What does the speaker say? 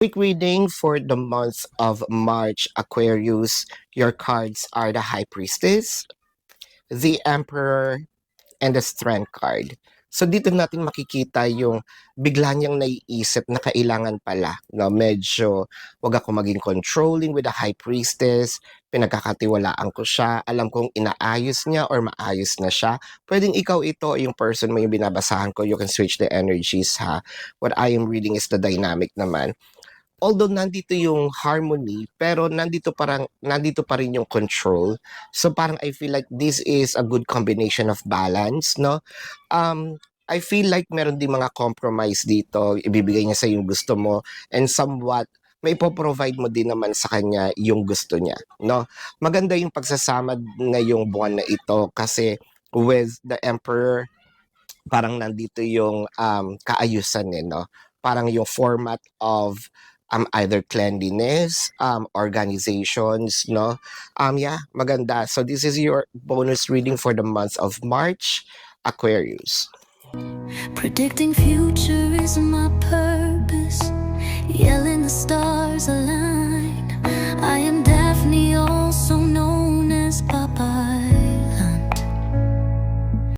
Quick reading for the month of March, Aquarius. Your cards are the High Priestess, the Emperor, and the Strength card. So dito natin makikita yung bigla niyang naiisip na kailangan pala, no, medyo wag ako maging controlling with the High Priestess, pinagkakatiwalaan ko siya, alam kong inaayos niya or maayos na siya. Pwedeng ikaw ito, yung person mo yung binabasahan ko, you can switch the energies ha. What I am reading is the dynamic naman. Although nandito yung harmony, pero nandito pa rin yung control. So parang I feel like this is a good combination of balance, no? I feel like meron din mga compromise dito, ibibigay niya sa yung gusto mo, and somewhat may provide mo din naman sa kanya yung gusto niya, no? Maganda yung pagsasama ngayong buwan na ito kasi with the Emperor, parang nandito yung kaayusan eh, no? Parang yung format of either cleanliness, organizations, no? Yeah, maganda. So this is your bonus reading for the month of March, Aquarius. Predicting future is my purpose. Yelling the stars align.